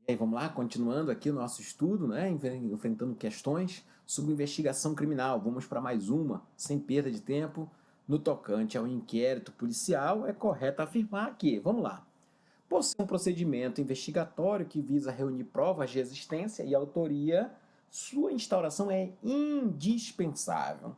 E aí, vamos lá, continuando aqui o nosso estudo, né, enfrentando questões sobre investigação criminal. Vamos para mais uma, sem perda de tempo. No tocante ao inquérito policial, é correto afirmar que, vamos lá, por ser um procedimento investigatório que visa reunir provas de existência e autoria, sua instauração é indispensável.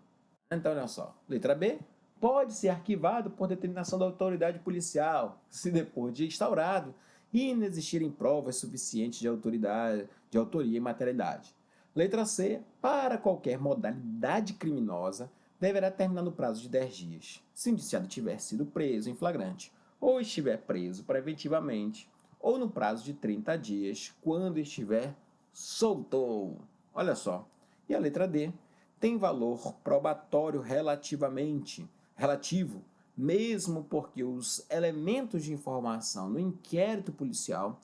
Então, olha só. Letra B. Pode ser arquivado por determinação da autoridade policial, se depois de instaurado e inexistirem provas suficientes de autoria e materialidade. Letra C. Para qualquer modalidade criminosa, deverá terminar no prazo de 10 dias, se o indiciado tiver sido preso em flagrante, ou estiver preso preventivamente, ou no prazo de 30 dias, quando estiver solto. Olha só. E a letra D tem valor probatório relativo, mesmo porque os elementos de informação no inquérito policial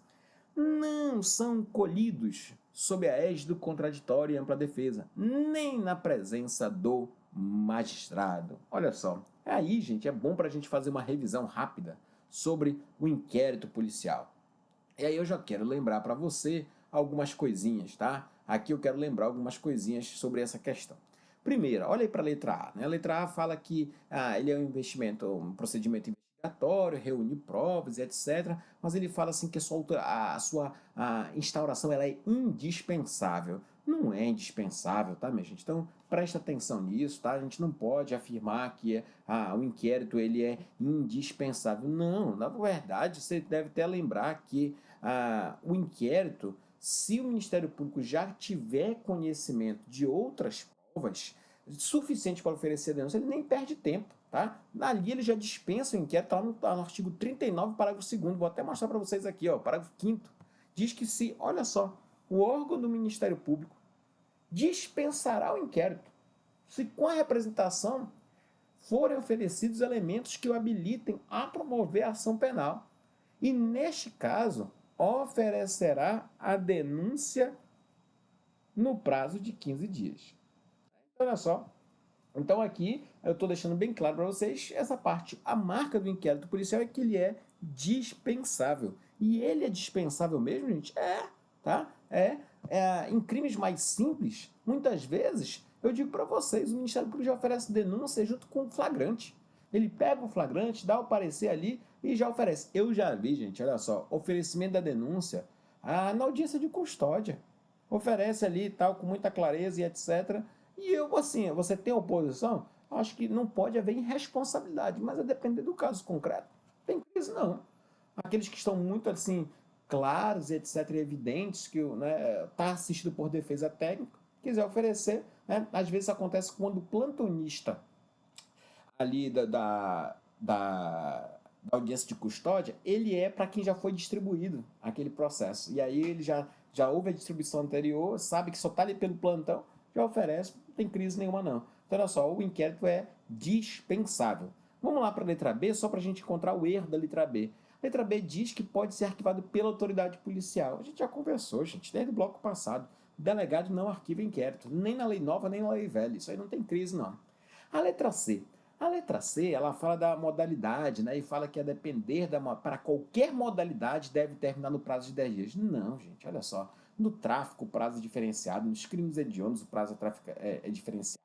não são colhidos sob a égide do contraditório e ampla defesa, nem na presença do magistrado. Olha só, aí, gente, é bom para a gente fazer uma revisão rápida sobre o inquérito policial. E aí eu já quero lembrar para você algumas coisinhas, tá? Aqui eu quero lembrar algumas coisinhas sobre essa questão. Primeiro, olha aí para a letra A. Né? A letra A fala que ele é um procedimento investigatório, reúne provas, etc. Mas ele fala assim que a sua instauração ela é indispensável. Não é indispensável, tá, minha gente? Então, presta atenção nisso, tá? A gente não pode afirmar que o inquérito ele é indispensável. Não, na verdade, você deve até lembrar que o inquérito, se o Ministério Público já tiver conhecimento de outras provas suficiente para oferecer a denúncia, ele nem perde tempo, tá? Ali ele já dispensa o inquérito, tá no artigo 39, parágrafo 2º, vou até mostrar para vocês aqui, ó, parágrafo 5º, diz que se, olha só, o órgão do Ministério Público dispensará o inquérito se com a representação forem oferecidos elementos que o habilitem a promover a ação penal. E, neste caso, oferecerá a denúncia no prazo de 15 dias. Então, olha só. Então, aqui eu estou deixando bem claro para vocês essa parte. A marca do inquérito policial é que ele é dispensável. E ele é dispensável mesmo, gente? Tá? Em crimes mais simples, muitas vezes, eu digo para vocês, o Ministério Público já oferece denúncia junto com o flagrante. Ele pega o flagrante, dá o parecer ali e já oferece. Eu já vi, gente, olha só, oferecimento da denúncia na audiência de custódia. Oferece ali e tal, com muita clareza e etc. E eu, assim, você tem oposição? Acho que não pode haver irresponsabilidade, mas a depender do caso concreto. Tem crise, não. Aqueles que estão muito, assim, claros e etc., e evidentes, que está assistido por defesa técnica, quiser oferecer, né? Às vezes acontece quando o plantonista ali da audiência de custódia, ele é para quem já foi distribuído aquele processo. E aí ele já houve a distribuição anterior, sabe que só está ali pelo plantão, já oferece, não tem crise nenhuma não. Então, olha só, o inquérito é dispensável. Vamos lá para a letra B, só para a gente encontrar o erro da letra B. A letra B diz que pode ser arquivado pela autoridade policial. A gente já conversou, gente, desde o bloco passado. O delegado não arquiva inquérito, nem na lei nova, nem na lei velha. Isso aí não tem crise, não. A letra C. A letra C, ela fala da modalidade, né? E fala que a depender para qualquer modalidade deve terminar no prazo de 10 dias. Não, gente, olha só. No tráfico, o prazo é diferenciado. Nos crimes hediondos, o prazo é diferenciado.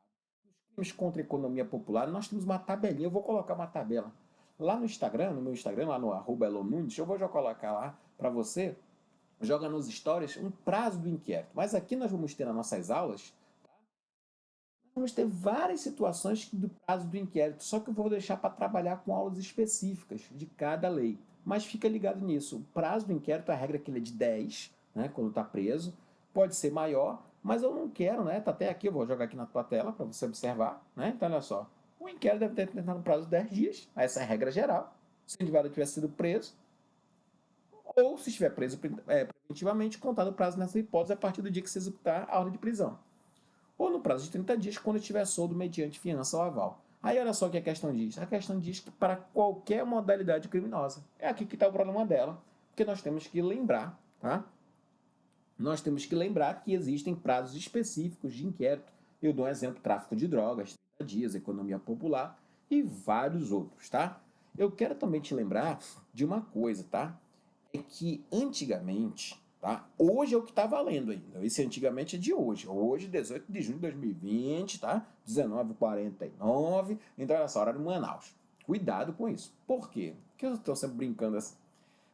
Nos crimes contra a economia popular, nós temos uma tabelinha. Eu vou colocar uma tabela. Lá no Instagram, no meu Instagram, lá no @elonunes, eu vou já colocar lá para você, joga nos stories, um prazo do inquérito. Mas aqui nós vamos ter nas nossas aulas, vamos ter várias situações do prazo do inquérito, só que eu vou deixar para trabalhar com aulas específicas de cada lei. Mas fica ligado nisso, o prazo do inquérito, a regra é que ele é de 10, né, quando está preso, pode ser maior, mas eu não quero, né, tá até aqui, eu vou jogar aqui na tua tela para você observar, né, então olha só, o inquérito deve ter terminado no prazo de 10 dias, essa é a regra geral, se o indivíduo tiver sido preso, ou se estiver preso preventivamente, contado o prazo nessa hipótese a partir do dia que se executar a ordem de prisão, ou no prazo de 30 dias, quando estiver solto mediante fiança ou aval. Aí olha só o que a questão diz. A questão diz que para qualquer modalidade criminosa. É aqui que está o problema dela, porque nós temos que lembrar, tá? Nós temos que lembrar que existem prazos específicos de inquérito. Eu dou um exemplo, tráfico de drogas, 30 dias, economia popular e vários outros, tá? Eu quero também te lembrar de uma coisa, tá? É que antigamente Tá? Hoje é o que está valendo ainda. Esse antigamente é de hoje. Hoje, 18 de junho de 2020, tá? 19h49. Então, olha só, horário Manaus. Cuidado com isso. Por quê? Porque eu estou sempre brincando assim.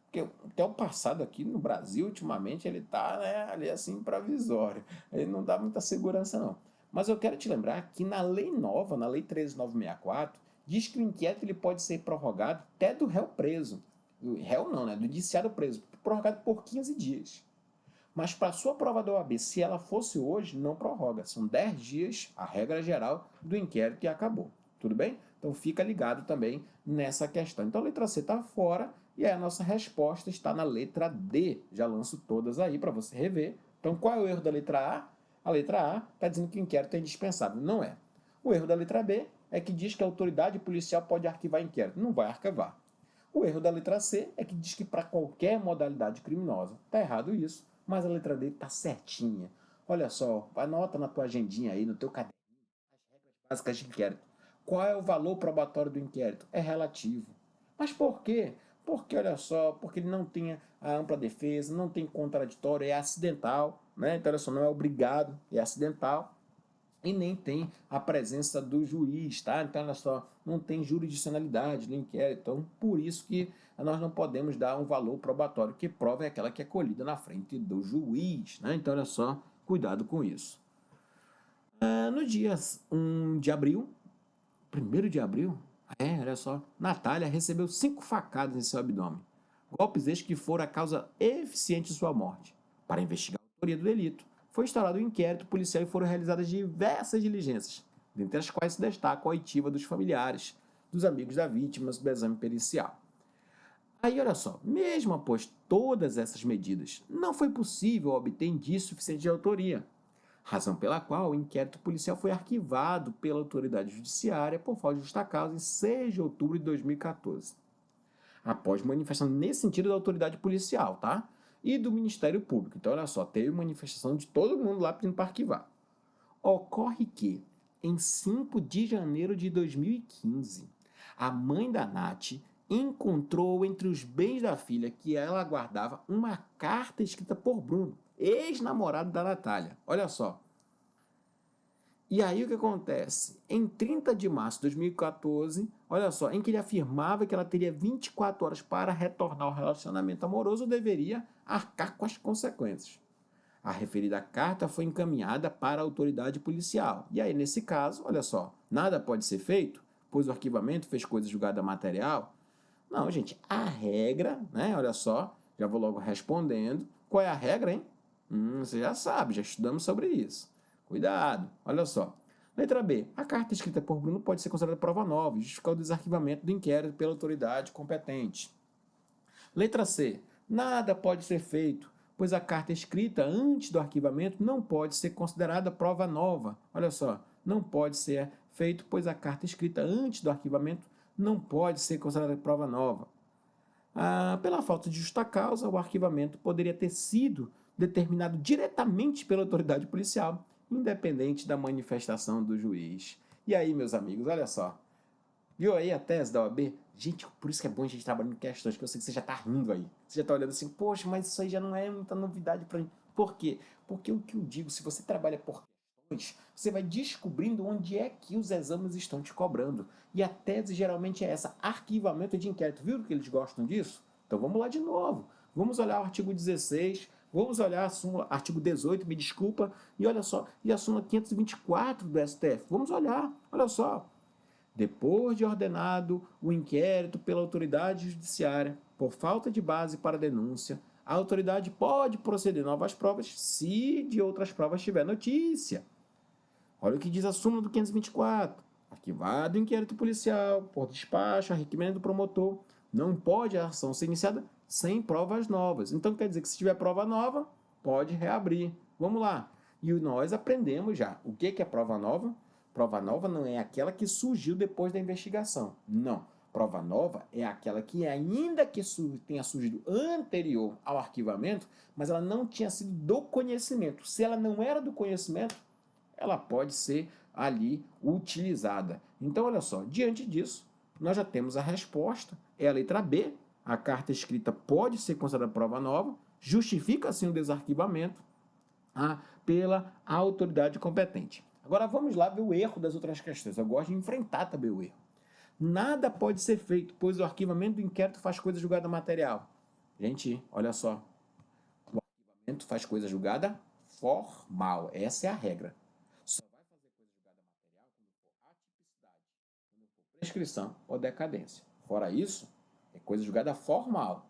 Porque até o passado aqui no Brasil, ultimamente, ele está, né, ali assim, provisório. Ele não dá muita segurança, não. Mas eu quero te lembrar que na lei nova, na lei 13.964, diz que o inquérito ele pode ser prorrogado até do réu preso. Do réu não, né? Do indiciado preso. Prorrogado por 15 dias. Mas para a sua prova da OAB, se ela fosse hoje, não prorroga. São 10 dias, a regra geral, do inquérito e acabou. Tudo bem? Então fica ligado também nessa questão. Então a letra C está fora e aí a nossa resposta está na letra D. Já lanço todas aí para você rever. Então qual é o erro da letra A? A letra A está dizendo que o inquérito é indispensável. Não é. O erro da letra B é que diz que a autoridade policial pode arquivar inquérito. Não vai arquivar. O erro da letra C é que diz que para qualquer modalidade criminosa. Está errado isso, mas a letra D está certinha. Olha só, anota na tua agendinha aí, no teu caderno, as regras básicas de inquérito. Qual é o valor probatório do inquérito? É relativo. Mas por quê? Porque, olha só, porque ele não tem a ampla defesa, não tem contraditório, é acidental, né? Então, olha só, não é obrigado, é acidental e nem tem a presença do juiz, tá? Então, olha só, não tem jurisdicionalidade no inquérito. Então, por isso que nós não podemos dar um valor probatório, que prova é aquela que é colhida na frente do juiz, né? Então, olha só, cuidado com isso. No dia 1 de abril, 1º de abril, olha só, Natália recebeu 5 facadas em seu abdômen. Golpes estes que foram a causa eficiente de sua morte. Para investigar a autoria do delito, foi instaurado um inquérito policial e foram realizadas diversas diligências, dentre as quais se destaca a oitiva dos familiares, dos amigos da vítima, do exame pericial. Aí, olha só, mesmo após todas essas medidas, não foi possível obter indício suficiente de autoria, razão pela qual o inquérito policial foi arquivado pela autoridade judiciária por falta de justa causa em 6 de outubro de 2014, após manifestação nesse sentido da autoridade policial, tá? E do Ministério Público. Então, olha só, teve manifestação de todo mundo lá pedindo para arquivar. Ocorre que, em 5 de janeiro de 2015, a mãe da Nath encontrou entre os bens da filha que ela guardava uma carta escrita por Bruno, ex-namorado da Natália. Olha só. E aí o que acontece? Em 30 de março de 2014, olha só, em que ele afirmava que ela teria 24 horas para retornar ao relacionamento amoroso, ou deveria arcar com as consequências. A referida carta foi encaminhada para a autoridade policial. E aí, nesse caso, olha só, nada pode ser feito, pois o arquivamento fez coisa julgada material. Não, gente, a regra, né? Olha só, já vou logo respondendo. Qual é a regra, hein? Você já sabe, já estudamos sobre isso. Cuidado, olha só. Letra B. A carta escrita por Bruno pode ser considerada prova nova e justificar o desarquivamento do inquérito pela autoridade competente. Letra C. Nada pode ser feito, pois a carta escrita antes do arquivamento não pode ser considerada prova nova. Olha só, não pode ser feito, pois a carta escrita antes do arquivamento não pode ser considerada prova nova. Pela falta de justa causa, o arquivamento poderia ter sido determinado diretamente pela autoridade policial, independente da manifestação do juiz. E aí, meus amigos, olha só. Viu aí a tese da OAB? Gente, por isso que é bom a gente trabalhar em questões, que eu sei que você já tá rindo aí. Você já tá olhando assim, poxa, mas isso aí já não é muita novidade para mim. Por quê? Porque o que eu digo, se você trabalha por questões, você vai descobrindo onde é que os exames estão te cobrando. E a tese geralmente é essa, arquivamento de inquérito. Viu que eles gostam disso? Então vamos lá de novo. Vamos olhar o artigo 16, vamos olhar a súmula, artigo 18, me desculpa, e olha só, e a súmula 524 do STF. Vamos olhar, olha só. Depois de ordenado o inquérito pela autoridade judiciária por falta de base para denúncia, a autoridade pode proceder novas provas se de outras provas tiver notícia. Olha o que diz a súmula do 524. Arquivado o inquérito policial por despacho, a requerimento do promotor, não pode a ação ser iniciada sem provas novas. Então quer dizer que se tiver prova nova, pode reabrir. Vamos lá. E nós aprendemos já. O que é prova nova? Prova nova não é aquela que surgiu depois da investigação. Não. Prova nova é aquela que, ainda que tenha surgido anterior ao arquivamento, mas ela não tinha sido do conhecimento. Se ela não era do conhecimento, ela pode ser ali utilizada. Então, olha só, diante disso, nós já temos a resposta, é a letra B. A carta escrita pode ser considerada prova nova, Justifica-se o desarquivamento pela autoridade competente. Agora vamos lá ver o erro das outras questões. Eu gosto de enfrentar também o erro. Nada pode ser feito, pois o arquivamento do inquérito faz coisa julgada material. Gente, olha só. O arquivamento faz coisa julgada formal. Essa é a regra. Só vai fazer coisa julgada material quando for atipicidade, quando for prescrição ou decadência. Fora isso, é coisa julgada formal.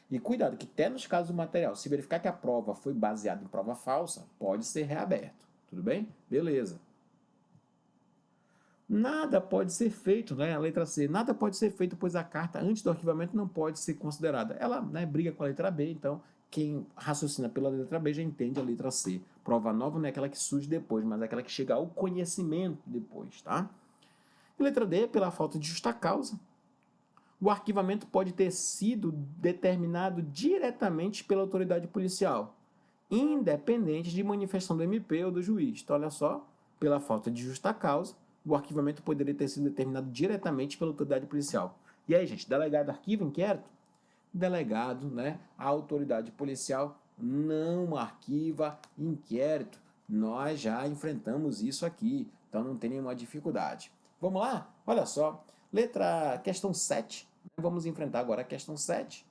E cuidado, que até nos casos do material, se verificar que a prova foi baseada em prova falsa, pode ser reaberto. Tudo bem? Beleza. Nada pode ser feito, né? A letra C, nada pode ser feito, pois a carta antes do arquivamento não pode ser considerada. Ela, né, briga com a letra B, então quem raciocina pela letra B já entende a letra C. Prova nova não é aquela que surge depois, mas é aquela que chega ao conhecimento depois, tá? E letra D, pela falta de justa causa, o arquivamento pode ter sido determinado diretamente pela autoridade policial, independente de manifestação do MP ou do juiz. Então, olha só, pela falta de justa causa, o arquivamento poderia ter sido determinado diretamente pela autoridade policial. E aí, gente, delegado arquiva inquérito? Delegado, né, a autoridade policial não arquiva inquérito. Nós já enfrentamos isso aqui, então não tem nenhuma dificuldade. Vamos lá? Olha só, questão 7. Vamos enfrentar agora a questão 7.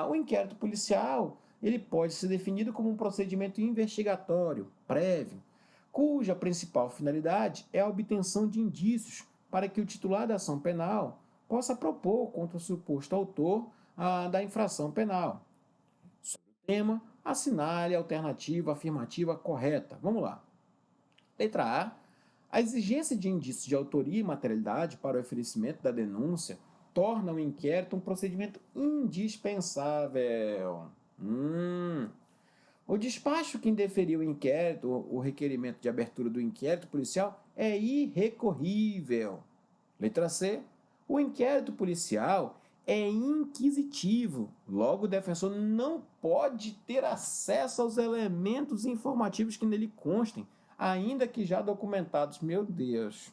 O inquérito policial ele pode ser definido como um procedimento investigatório prévio, cuja principal finalidade é a obtenção de indícios para que o titular da ação penal possa propor contra o suposto autor da infração penal. Sobre o tema, assinale a alternativa afirmativa correta. Vamos lá. Letra A. A exigência de indícios de autoria e materialidade para o oferecimento da denúncia torna o inquérito um procedimento indispensável. O despacho que indeferiu o inquérito, o requerimento de abertura do inquérito policial, é irrecorrível. Letra C. O inquérito policial é inquisitivo, logo o defensor não pode ter acesso aos elementos informativos que nele constem, ainda que já documentados. Meu Deus.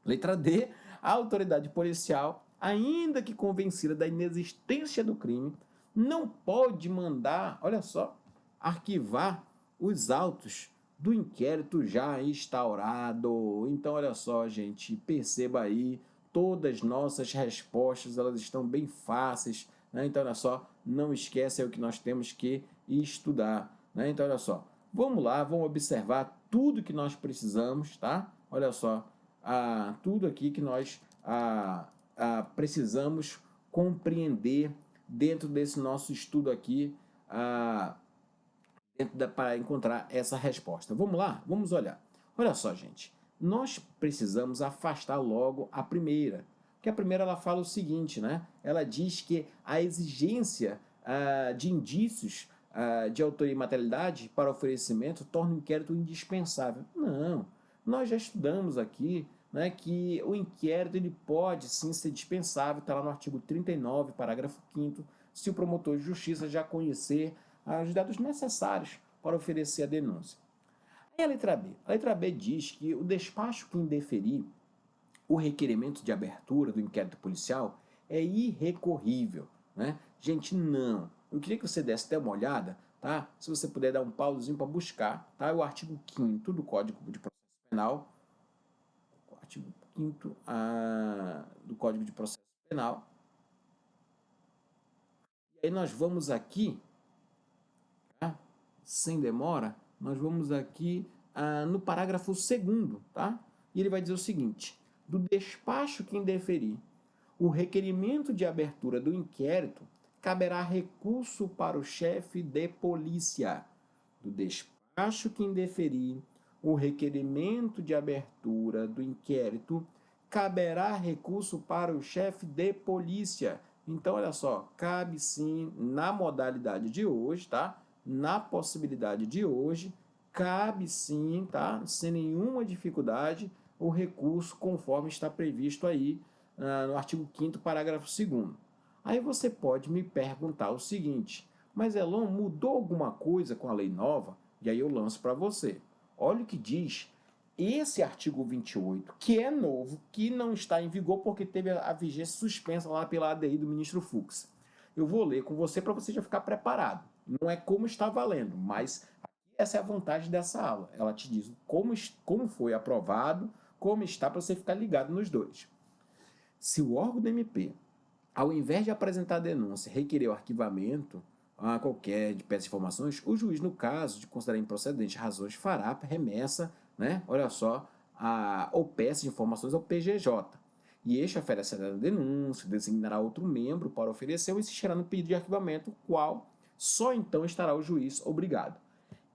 Letra D. A autoridade policial, ainda que convencida da inexistência do crime, não pode mandar, olha só, arquivar os autos do inquérito já instaurado. Então, olha só, gente, perceba aí, todas nossas respostas, elas estão bem fáceis, né? Então, olha só, não esquece aí o que nós temos que estudar, né? Então, olha só, vamos lá, vamos observar tudo que nós precisamos, tá? Olha só, tudo aqui que nós precisamos compreender dentro desse nosso estudo aqui, para encontrar essa resposta. Vamos lá? Vamos olhar. Olha só, gente. Nós precisamos afastar logo a primeira. Porque a primeira ela fala o seguinte, né? Ela diz que a exigência de indícios de autoria e materialidade para oferecimento torna o inquérito indispensável. Não. Nós já estudamos aqui, né, que o inquérito ele pode sim ser dispensável, está lá no artigo 39, parágrafo 5º, se o promotor de justiça já conhecer os dados necessários para oferecer a denúncia. Aí a letra B. A letra B diz que o despacho que indeferir o requerimento de abertura do inquérito policial é irrecorrível, né? Gente, não. Eu queria que você desse até uma olhada, tá? Se você puder dar um pauzinho para buscar, tá? O artigo 5º do Código de Processo Penal, o artigo 5º do Código de Processo Penal. E aí nós vamos aqui, tá? Sem demora, nós vamos aqui no parágrafo 2º, tá? E ele vai dizer o seguinte: do despacho que indeferir o requerimento de abertura do inquérito, caberá recurso para o chefe de polícia. Do despacho que indeferir o requerimento de abertura do inquérito, caberá recurso para o chefe de polícia. Então, olha só, cabe sim na modalidade de hoje, tá? Na possibilidade de hoje, cabe sim, tá? Sem nenhuma dificuldade, o recurso conforme está previsto aí no artigo 5º, parágrafo 2º. Aí você pode me perguntar o seguinte: mas Elon, mudou alguma coisa com a lei nova? E aí eu lanço para você. Olha o que diz esse artigo 28, que é novo, que não está em vigor porque teve a vigência suspensa lá pela ADI do ministro Fux. Eu vou ler com você para você já ficar preparado. Não é como está valendo, mas essa é a vantagem dessa aula. Ela te diz como foi aprovado, como está, para você ficar ligado nos dois. Se o órgão do MP, ao invés de apresentar a denúncia, requerer o arquivamento a qualquer de peças de informações, o juiz, no caso de considerar improcedente razões, fará remessa, né? Olha só, ou peça de informações ao PGJ. E este oferecerá a denúncia, designará outro membro para oferecer ou insistirá no pedido de arquivamento, qual só então estará o juiz obrigado.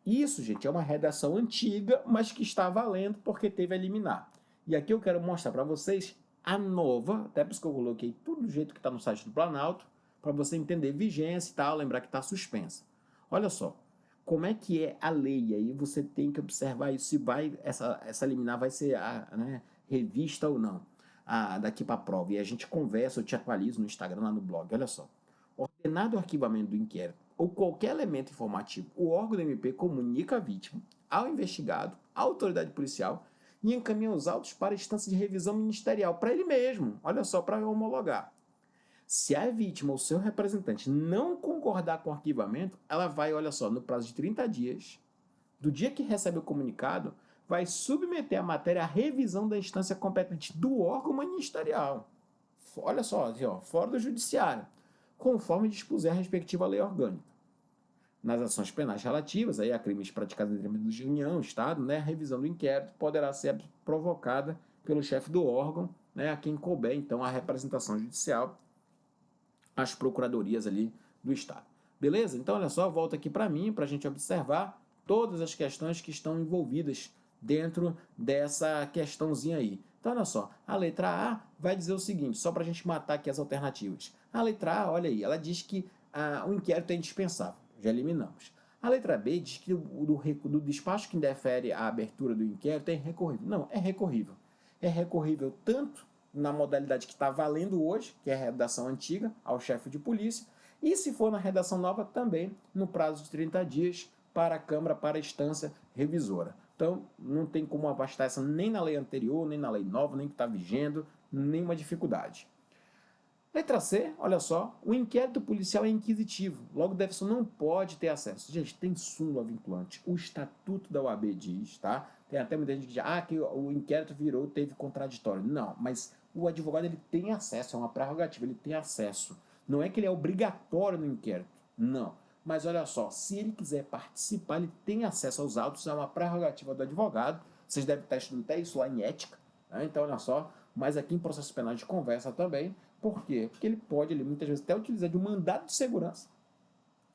Isso, gente, é uma redação antiga, mas que está valendo porque teve a liminar. E aqui eu quero mostrar para vocês a nova, até por isso que eu coloquei tudo do jeito que está no site do Planalto, para você entender vigência e tal, lembrar que está suspensa. Olha só, como é que é a lei, aí você tem que observar isso, se vai, essa liminar vai ser revista ou não, daqui para a prova. E a gente conversa, eu te atualizo no Instagram, lá no blog, olha só. Ordenado o arquivamento do inquérito ou qualquer elemento informativo, o órgão do MP comunica a vítima ao investigado, à autoridade policial e encaminha os autos para a instância de revisão ministerial, para ele mesmo, olha só, para homologar. Se a vítima ou seu representante não concordar com o arquivamento, ela vai, olha só, no prazo de 30 dias, do dia que recebe o comunicado, vai submeter a matéria à revisão da instância competente do órgão ministerial. Olha só, assim, ó, fora do judiciário, conforme dispuser a respectiva lei orgânica. Nas ações penais relativas a crimes praticados em determinados de União, Estado, a revisão do inquérito poderá ser provocada pelo chefe do órgão, a quem couber, então, a representação judicial, as procuradorias ali do Estado. Beleza? Então, olha só, volta aqui para mim, para a gente observar todas as questões que estão envolvidas dentro dessa questãozinha aí. Então, olha só, a letra A vai dizer o seguinte, só para a gente matar aqui as alternativas. A letra A, olha aí, ela diz que o inquérito é indispensável, já eliminamos. A letra B diz que do despacho que indefere a abertura do inquérito é irrecorrível. Não, é recorrível. É recorrível tanto na modalidade que está valendo hoje, que é a redação antiga, ao chefe de polícia, e se for na redação nova, também no prazo de 30 dias para a Câmara, para a instância revisora. Então, não tem como abastar essa nem na lei anterior, nem na lei nova, nem que está vigendo, nenhuma dificuldade. Letra C, olha só, o inquérito policial é inquisitivo, logo Defson não pode ter acesso. Gente, tem súmula vinculante, o estatuto da OAB diz, tá? Tem até muita gente que diz, que o inquérito teve contraditório. Não, mas o advogado ele tem acesso, é uma prerrogativa, ele tem acesso. Não é que ele é obrigatório no inquérito, não. Mas olha só, se ele quiser participar, ele tem acesso aos autos, é uma prerrogativa do advogado. Vocês devem estar estudando até isso lá em ética, né? Então olha só, mas aqui em processo penal de conversa também. Por quê? Porque ele pode, muitas vezes, até utilizar de um mandado de segurança,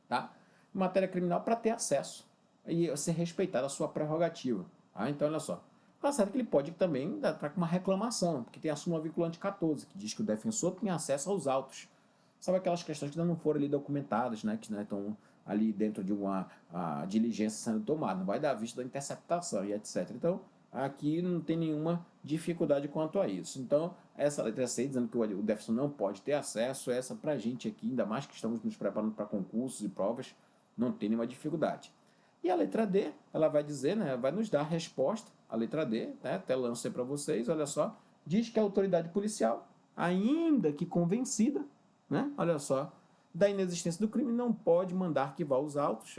tá? Em matéria criminal para ter acesso e ser respeitada a sua prerrogativa. Tá? Então, olha só. Tá certo que ele pode também entrar com uma reclamação, porque tem a súmula vinculante 14, que diz que o defensor tem acesso aos autos. Sabe aquelas questões que ainda não foram ali documentadas, né? Que estão ali dentro de uma diligência sendo tomada. Não vai dar vista da interceptação e etc. Então, aqui não tem nenhuma dificuldade quanto a isso. Então, essa letra C, dizendo que o Defson não pode ter acesso, essa para a gente aqui, ainda mais que estamos nos preparando para concursos e provas, não tem nenhuma dificuldade. E a letra D, ela vai dizer, vai nos dar a resposta, a letra D, até lancei para vocês, olha só, diz que a autoridade policial, ainda que convencida, olha só, da inexistência do crime, não pode mandar arquivar os autos.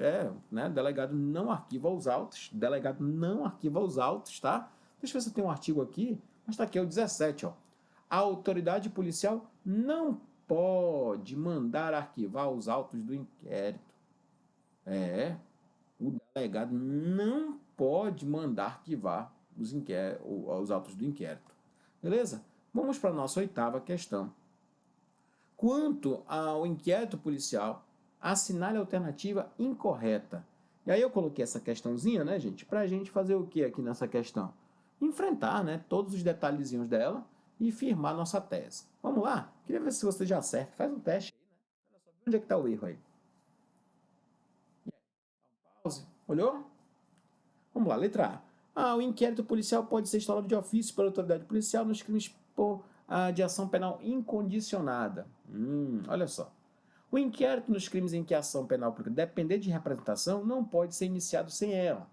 Delegado não arquiva os autos. Delegado não arquiva os autos, tá? Deixa eu ver se tem um artigo aqui. Mas tá aqui, é o 17, ó. A autoridade policial não pode mandar arquivar os autos do inquérito. O delegado não pode mandar arquivar os autos do inquérito. Beleza? Vamos para a nossa 8ª questão. Quanto ao inquérito policial, assinale a alternativa incorreta. E aí eu coloquei essa questãozinha, gente, para a gente fazer o que aqui nessa questão? Enfrentar, todos os detalhezinhos dela e firmar nossa tese. Vamos lá? Queria ver se você já acerta. Faz um teste aí, Olha só, onde é que está o erro aí? Pause. Olhou? Vamos lá, letra A. O inquérito policial pode ser instaurado de ofício pela autoridade policial nos crimes de ação penal incondicionada. Olha só. O inquérito nos crimes em que a ação penal pública depender de representação não pode ser iniciado sem ela.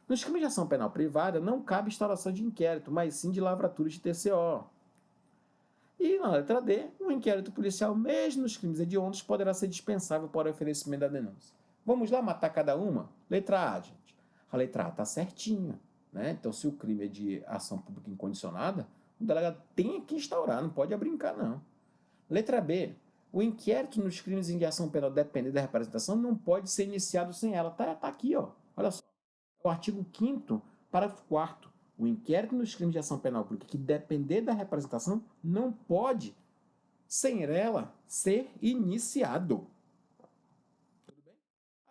Nos crimes de ação penal privada não cabe instauração de inquérito, mas sim de lavratura de TCO. E na letra D, o inquérito policial, mesmo nos crimes hediondos, poderá ser dispensável para o oferecimento da denúncia. Vamos lá matar cada uma? Letra A, gente. A letra A está certinha, né? Então, se o crime é de ação pública incondicionada, o delegado tem que instaurar, não pode brincar, não. Letra B. O inquérito nos crimes em ação penal dependente da representação não pode ser iniciado sem ela. Tá aqui, ó. Olha só. O artigo 5º, parágrafo 4º. O inquérito nos crimes de ação penal pública que depender da representação não pode, sem ela, ser iniciado. Tudo bem?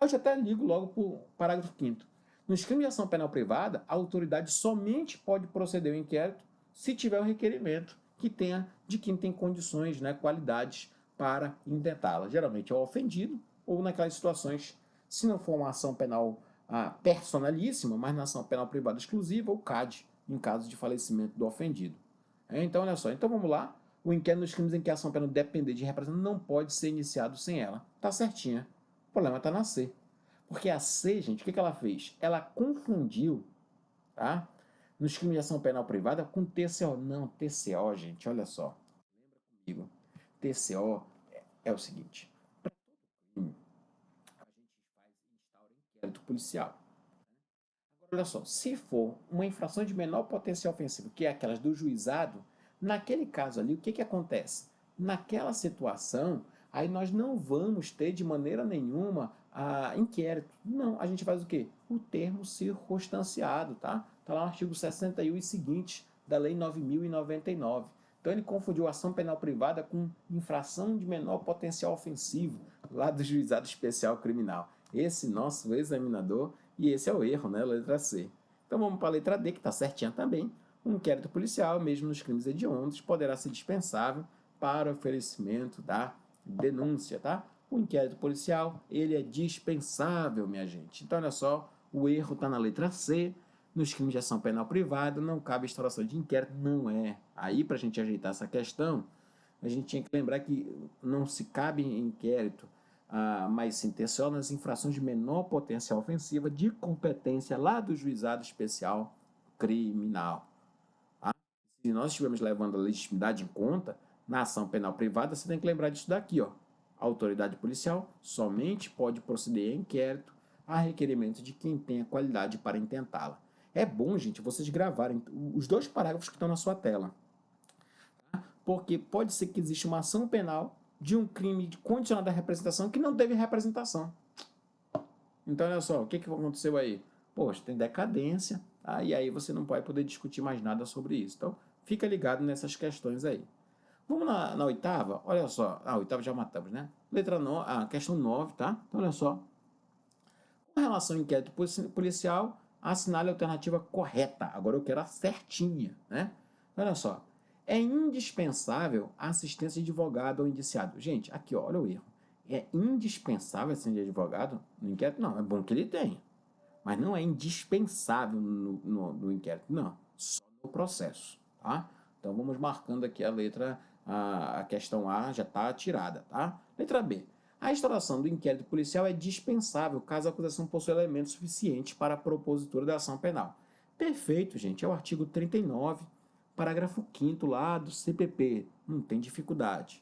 Eu já até ligo logo para o parágrafo 5º. Nos crimes de ação penal privada, a autoridade somente pode proceder ao inquérito se tiver o requerimento que tenha de quem tem condições, né, qualidades para intentá-la. Geralmente é o ofendido ou naquelas situações, se não for uma ação penal personalíssima, mas na ação penal privada exclusiva, o CAD, em caso de falecimento do ofendido. Então, olha só. Então, vamos lá. O inquérito nos crimes em que a ação penal depender de representação não pode ser iniciado sem ela. Tá certinha. O problema está na C. Porque a C, gente, o que ela fez? Ela confundiu, tá? Nos crimes de ação penal privada com TCO. Não, TCO, gente, olha só. Lembra comigo. TCO é o seguinte. Para todo crime, a gente instaura inquérito policial. Agora, olha só. Se for uma infração de menor potencial ofensivo, que é aquelas do juizado, naquele caso ali, o que acontece? Naquela situação, aí nós não vamos ter de maneira nenhuma inquérito. Não, a gente faz o quê? O termo circunstanciado, tá? Está lá no artigo 61 e seguinte da Lei 9.099. Então ele confundiu ação penal privada com infração de menor potencial ofensivo, lá do Juizado Especial Criminal. Esse nosso examinador, e esse é o erro, né? Letra C. Então vamos para a letra D, que está certinha também. Um inquérito policial, mesmo nos crimes hediondos, poderá ser dispensável para oferecimento da denúncia, tá? O inquérito policial, ele é dispensável, minha gente. Então, olha só, o erro está na letra C. Nos crimes de ação penal privada, não cabe instauração de inquérito, não é. Aí, para a gente ajeitar essa questão, a gente tinha que lembrar que não se cabe inquérito, mas sim TCO nas infrações de menor potencial ofensiva de competência lá do Juizado Especial Criminal. Se nós estivermos levando a legitimidade em conta, na ação penal privada, você tem que lembrar disso daqui, ó. A autoridade policial somente pode proceder a inquérito a requerimento de quem tenha qualidade para intentá-la. É bom, gente, vocês gravarem os dois parágrafos que estão na sua tela. Tá? Porque pode ser que exista uma ação penal de um crime condicionado à representação que não teve representação. Então, olha só, o que aconteceu aí? Poxa, tem decadência, tá? E aí você não vai poder discutir mais nada sobre isso. Então, fica ligado nessas questões aí. Vamos na oitava? Olha só. A oitava já matamos, né? Letra 9, questão 9, tá? Então, olha só. Com relação ao inquérito policial, assinale a alternativa correta. Agora eu quero a certinha, né? Olha só. É indispensável a assistência de advogado ao indiciado. Gente, aqui, ó, olha o erro. É indispensável a assistência de advogado no inquérito? Não, é bom que ele tenha. Mas não é indispensável no inquérito, não. Só no processo, tá? Então vamos marcando aqui a letra, a questão A já está tirada, tá? Letra B. A instauração do inquérito policial é dispensável caso a acusação possua elementos suficientes para a propositura da ação penal. Perfeito, gente. É o artigo 39, parágrafo 5º lá do CPP. Não tem dificuldade.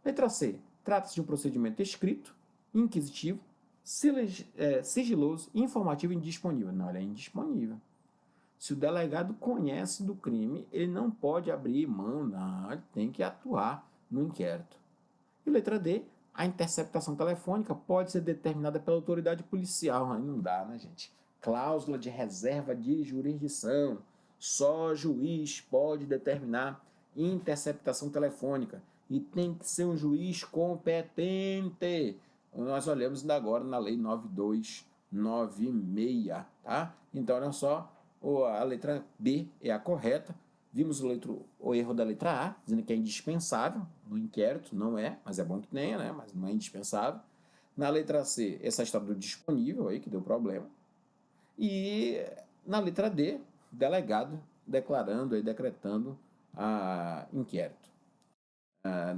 Letra C. Trata-se de um procedimento escrito, inquisitivo, sigiloso, informativo e indisponível. Não, ele é indisponível. Se o delegado conhece do crime, ele não pode abrir mão, não, ele tem que atuar no inquérito. E letra D, a interceptação telefônica pode ser determinada pela autoridade policial. Aí não dá, né, gente? Cláusula de reserva de jurisdição. Só juiz pode determinar interceptação telefônica. E tem que ser um juiz competente. Nós olhamos ainda agora na Lei 9296, tá? Então, olha só, a letra B é a correta. Vimos o erro da letra A, dizendo que é indispensável no inquérito, não é, mas é bom que tenha, né? Mas não é indispensável. Na letra C, essa história do disponível aí, que deu problema. E na letra D, delegado declarando aí, decretando inquérito.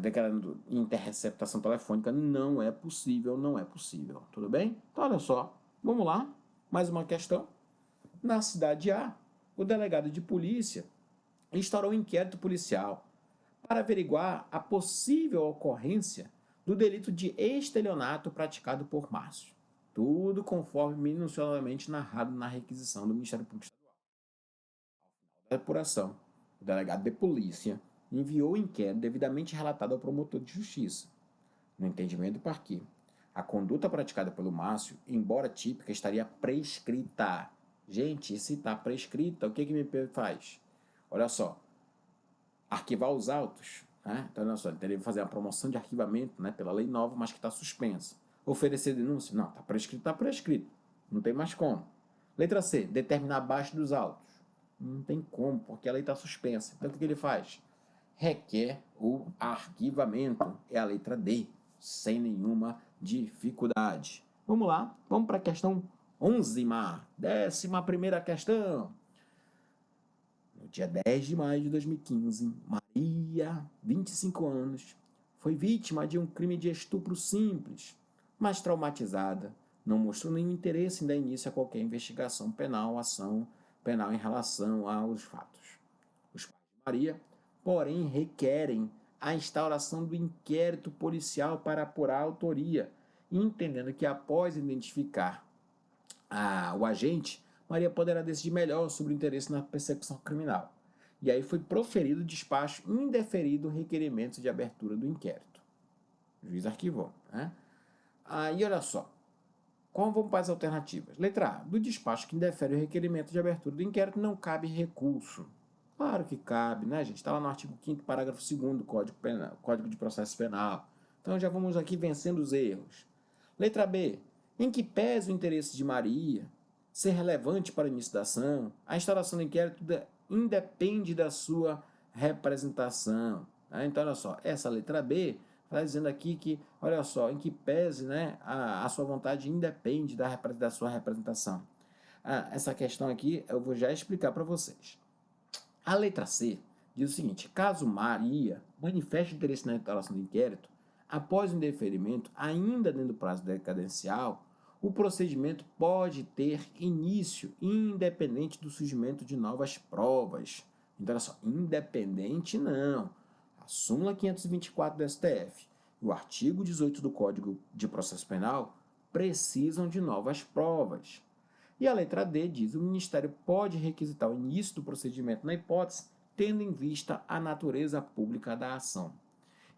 Declarando interceptação telefônica não é possível, não é possível. Tudo bem? Então, olha só, vamos lá, mais uma questão. Na cidade A, o delegado de polícia instaurou um inquérito policial para averiguar a possível ocorrência do delito de estelionato praticado por Márcio. Tudo conforme minuciosamente narrado na requisição do Ministério Público Estadual. Da apuração, o delegado de polícia enviou o inquérito devidamente relatado ao promotor de justiça. No entendimento do parquê, a conduta praticada pelo Márcio, embora típica, estaria prescrita. Gente, se está prescrita, o que me faz? Olha só, arquivar os autos, né? Então, olha só, ele teria que fazer a promoção de arquivamento, né, pela lei nova, mas que está suspensa. Oferecer denúncia? Não, está prescrito, está prescrito. Não tem mais como. Letra C, determinar abaixo dos autos. Não tem como, porque a lei está suspensa. Então, o que ele faz? Requer o arquivamento. É a letra D, sem nenhuma dificuldade. Vamos lá, vamos para a questão 11ª, 11ª questão. No dia 10 de maio de 2015, Maria, 25 anos, foi vítima de um crime de estupro simples, mas traumatizada. Não mostrou nenhum interesse em dar início a qualquer investigação penal, ação penal em relação aos fatos. Os pais de Maria, porém, requerem a instauração do inquérito policial para apurar a autoria, entendendo que após identificar o agente, Maria poderá decidir melhor sobre o interesse na persecução criminal. E aí foi proferido o despacho indeferido o requerimento de abertura do inquérito. O juiz arquivou. Né? Aí, olha só. Como vamos para as alternativas? Letra A. Do despacho que indefere o requerimento de abertura do inquérito não cabe recurso. Claro que cabe, né, gente? Está lá no artigo 5º, parágrafo 2º do Código de Processo Penal. Então já vamos aqui vencendo os erros. Letra B. Em que pese o interesse de Maria ser relevante para o início da ação, a instauração do inquérito independe da sua representação. Então, olha só, essa letra B está dizendo aqui que, olha só, em que pese, né, a sua vontade independe da sua representação. Essa questão aqui eu vou já explicar para vocês. A letra C diz o seguinte: caso Maria manifeste interesse na instauração do inquérito, após o indeferimento, ainda dentro do prazo decadencial, o procedimento pode ter início independente do surgimento de novas provas. Então, olha só, independente não. A súmula 524 do STF e o artigo 18 do Código de Processo Penal precisam de novas provas. E a letra D diz: o Ministério pode requisitar o início do procedimento na hipótese, tendo em vista a natureza pública da ação.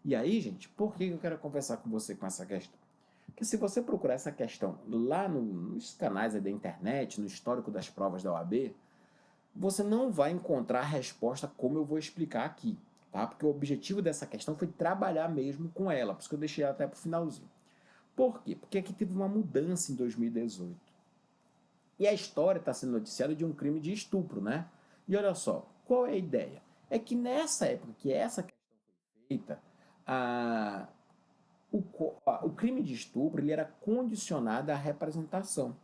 E aí, gente, por que eu quero conversar com você com essa questão? Porque se você procurar essa questão lá nos canais da internet, no histórico das provas da OAB, você não vai encontrar a resposta como eu vou explicar aqui, tá? Porque o objetivo dessa questão foi trabalhar mesmo com ela, por isso que eu deixei ela até para o finalzinho. Por quê? Porque aqui teve uma mudança em 2018. E a história está sendo noticiada de um crime de estupro, né? E olha só, qual é a ideia? É que nessa época que essa questão foi feita, o crime de estupro ele era condicionado à representação.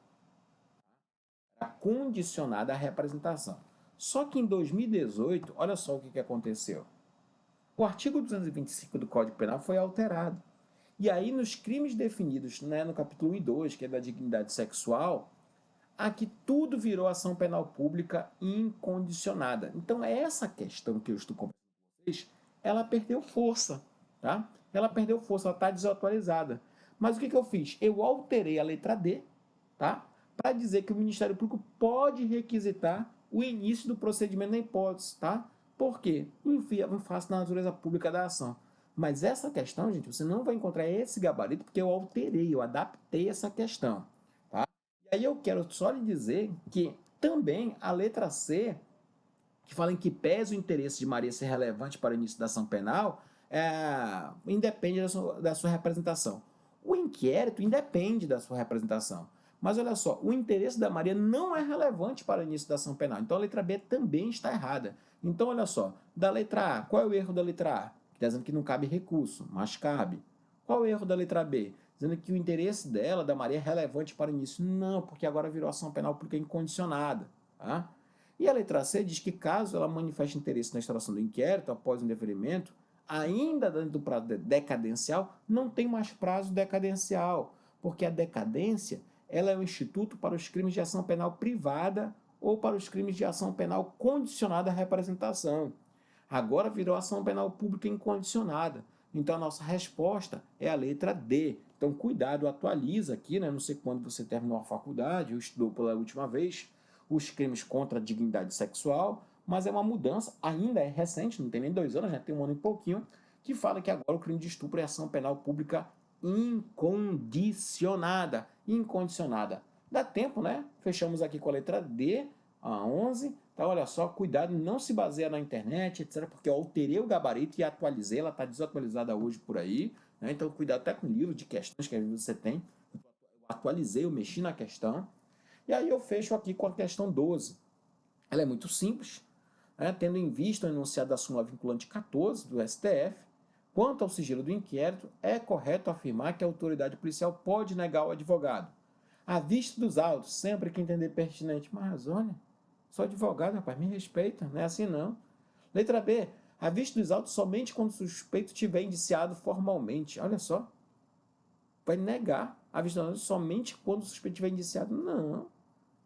Era condicionado à representação. Só que em 2018, olha só o que aconteceu. O artigo 225 do Código Penal foi alterado. E aí, nos crimes definidos, né, no capítulo 1 e 2, que é da dignidade sexual, aqui tudo virou ação penal pública incondicionada. Então, essa questão que eu estou conversando com vocês, ela perdeu força, tá? Ela perdeu força, ela está desatualizada. Mas o que eu fiz? Eu alterei a letra D, tá? Para dizer que o Ministério Público pode requisitar o início do procedimento na hipótese, tá? Por quê? Enfim, faço na natureza pública da ação. Mas essa questão, gente, você não vai encontrar esse gabarito porque eu alterei, eu adaptei essa questão, tá? E aí eu quero só lhe dizer que também a letra C, que fala em que pese o interesse de Maria ser relevante para o início da ação penal, independe da sua representação. O inquérito independe da sua representação. Mas olha só, o interesse da Maria não é relevante para o início da ação penal. Então a letra B também está errada. Então olha só, da letra A, qual é o erro da letra A? Está dizendo que não cabe recurso, mas cabe. Qual é o erro da letra B? Dizendo que o interesse dela, da Maria, é relevante para o início. Não, porque agora virou ação penal pública incondicionada. Tá? E a letra C diz que caso ela manifeste interesse na instauração do inquérito após o indeferimento, ainda dentro do prazo decadencial, não tem mais prazo decadencial, porque a decadência ela é um instituto para os crimes de ação penal privada ou para os crimes de ação penal condicionada à representação. Agora virou ação penal pública incondicionada. Então a nossa resposta é a letra D. Então cuidado, atualiza aqui, né? Não sei quando você terminou a faculdade ou estudou pela última vez, os crimes contra a dignidade sexual, mas é uma mudança, ainda é recente, não tem nem 2 anos, já tem 1 ano e pouquinho, que fala que agora o crime de estupro é ação penal pública incondicionada. Incondicionada. Dá tempo, né? Fechamos aqui com a letra D, a 11. Então, olha só, cuidado, não se baseia na internet, etc., porque eu alterei o gabarito e atualizei, ela está desatualizada hoje por aí, né? Então, cuidado até com o livro de questões que às vezes você tem. Eu atualizei, eu mexi na questão. E aí eu fecho aqui com a questão 12. Ela é muito simples, né? Tendo em vista o enunciado da súmula vinculante 14 do STF, quanto ao sigilo do inquérito, é correto afirmar que a autoridade policial pode negar ao advogado. À vista dos autos, sempre que entender pertinente. Mas olha, sou advogado, rapaz, me respeita, não é assim não. Letra B. À vista dos autos, somente quando o suspeito tiver indiciado formalmente. Olha só, vai negar a vista dos autos somente quando o suspeito tiver indiciado. Não,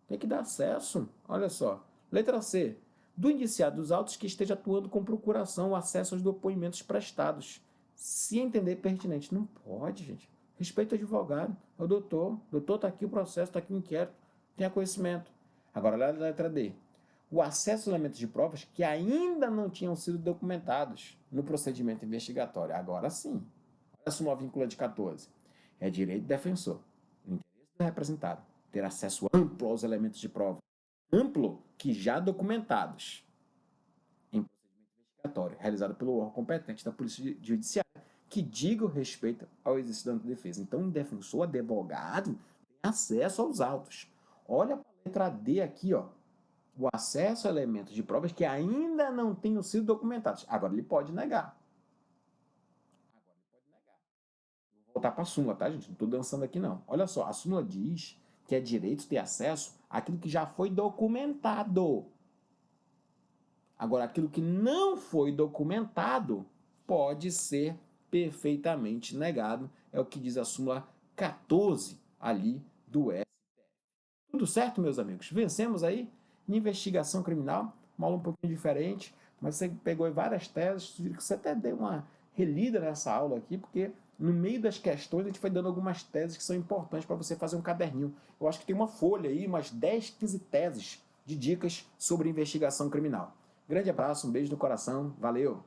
tem que dar acesso. Olha só. Letra C. Do indiciado dos autos que esteja atuando com procuração o acesso aos depoimentos prestados. Se entender pertinente. Não pode, gente. Respeita o advogado. É o doutor. Doutor, está aqui o processo, está aqui o inquérito. Tenha conhecimento. Agora, olha a letra D. O acesso a elementos de provas que ainda não tinham sido documentados no procedimento investigatório. Agora sim. Olha a súmula vinculante 14. É direito do defensor, no interesse do representado, ter acesso amplo aos elementos de prova, amplo que já documentados em procedimento investigatório, realizado pelo órgão competente da Polícia Judiciária, que diga o respeito ao exercício da defesa. Então, o defensor, advogado, tem acesso aos autos. Olha para a letra D aqui, ó. O acesso a elementos de provas que ainda não tenham sido documentados. Agora ele pode negar. Vou voltar para a súmula, tá, gente? Não estou dançando aqui, não. Olha só, a súmula diz que é direito ter acesso àquilo que já foi documentado. Agora, aquilo que não foi documentado pode ser perfeitamente negado. É o que diz a súmula 14 ali do STF. Tudo certo, meus amigos? Vencemos aí? Investigação criminal, uma aula um pouquinho diferente, mas você pegou várias teses, sugiro que você até dê uma relida nessa aula aqui, porque no meio das questões a gente foi dando algumas teses que são importantes para você fazer um caderninho. Eu acho que tem uma folha aí, umas 10, 15 teses de dicas sobre investigação criminal. Grande abraço, um beijo no coração, valeu!